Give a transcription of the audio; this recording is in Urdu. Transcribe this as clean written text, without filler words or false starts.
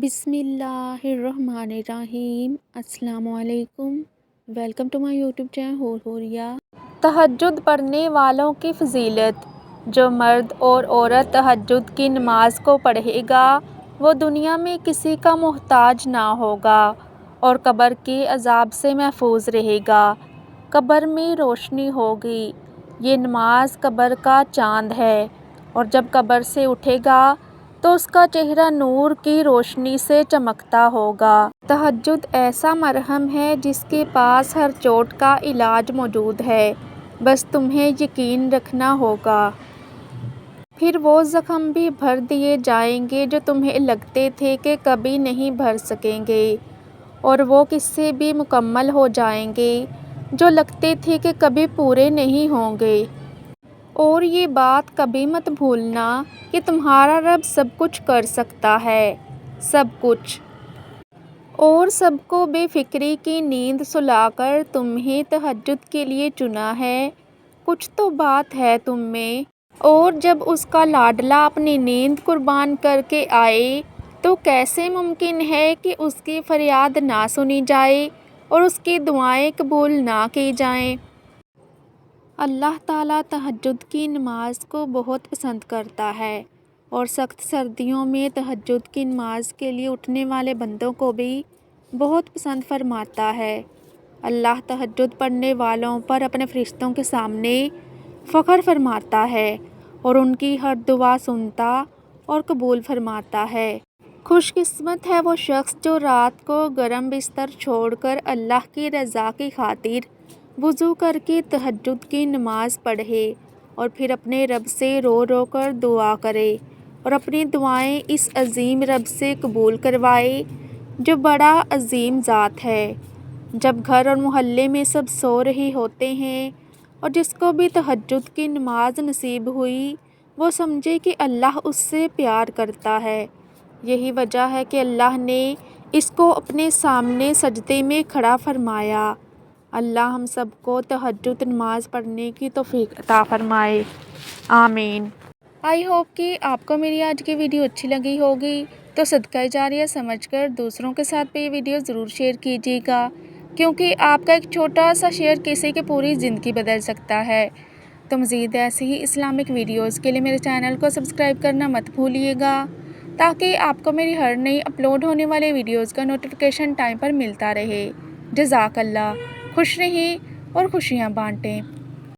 بسم اللہ الرحمن الرحیم۔ السلام علیکم، welcome to my YouTube channel ہوریا۔ تہجد پڑھنے والوں کی فضیلت۔ جو مرد اور عورت تہجد کی نماز کو پڑھے گا وہ دنیا میں کسی کا محتاج نہ ہوگا اور قبر کے عذاب سے محفوظ رہے گا۔ قبر میں روشنی ہوگی۔ یہ نماز قبر کا چاند ہے اور جب قبر سے اٹھے گا تو اس کا چہرہ نور کی روشنی سے چمکتا ہوگا۔ تہجد ایسا مرہم ہے جس کے پاس ہر چوٹ کا علاج موجود ہے، بس تمہیں یقین رکھنا ہوگا۔ پھر وہ زخم بھی بھر دیے جائیں گے جو تمہیں لگتے تھے کہ کبھی نہیں بھر سکیں گے، اور وہ قصے بھی مکمل ہو جائیں گے جو لگتے تھے کہ کبھی پورے نہیں ہوں گے۔ اور یہ بات کبھی مت بھولنا کہ تمہارا رب سب کچھ کر سکتا ہے، سب کچھ۔ اور سب کو بے فکری کی نیند سلا کر تمہیں تہجد کے لیے چنا ہے۔ کچھ تو بات ہے تم میں۔ اور جب اس کا لاڈلا اپنی نیند قربان کر کے آئے تو کیسے ممکن ہے کہ اس کی فریاد نہ سنی جائے اور اس کی دعائیں قبول نہ کی جائیں۔ اللہ تعالیٰ تہجد کی نماز کو بہت پسند کرتا ہے اور سخت سردیوں میں تہجد کی نماز کے لیے اٹھنے والے بندوں کو بھی بہت پسند فرماتا ہے۔ اللہ تہجد پڑھنے والوں پر اپنے فرشتوں کے سامنے فخر فرماتا ہے اور ان کی ہر دعا سنتا اور قبول فرماتا ہے۔ خوش قسمت ہے وہ شخص جو رات کو گرم بستر چھوڑ کر اللہ کی رضا کی خاطر وضو کر کے تہجد کی نماز پڑھے اور پھر اپنے رب سے رو رو کر دعا کرے اور اپنی دعائیں اس عظیم رب سے قبول کروائے جو بڑا عظیم ذات ہے۔ جب گھر اور محلے میں سب سو رہے ہوتے ہیں اور جس کو بھی تہجد کی نماز نصیب ہوئی وہ سمجھے کہ اللہ اس سے پیار کرتا ہے۔ یہی وجہ ہے کہ اللہ نے اس کو اپنے سامنے سجدے میں کھڑا فرمایا۔ اللہ ہم سب کو تہجد نماز پڑھنے کی توفیق عطا فرمائے، آمین۔ آئی ہوپ کہ آپ کو میری آج کی ویڈیو اچھی لگی ہوگی، تو صدقہ جاریہ سمجھ کر دوسروں کے ساتھ بھی یہ ویڈیو ضرور شیئر کیجیے گا، کیونکہ آپ کا ایک چھوٹا سا شیئر کسی کی پوری زندگی بدل سکتا ہے۔ تو مزید ایسی ہی اسلامک ویڈیوز کے لیے میرے چینل کو سبسکرائب کرنا مت بھولیے گا، تاکہ آپ کو میری ہر نئی اپلوڈ ہونے والے ویڈیوز کا نوٹیفیکیشن ٹائم پر ملتا رہے۔ جزاک اللہ۔ خوش رہیں اور خوشیاں بانٹیں۔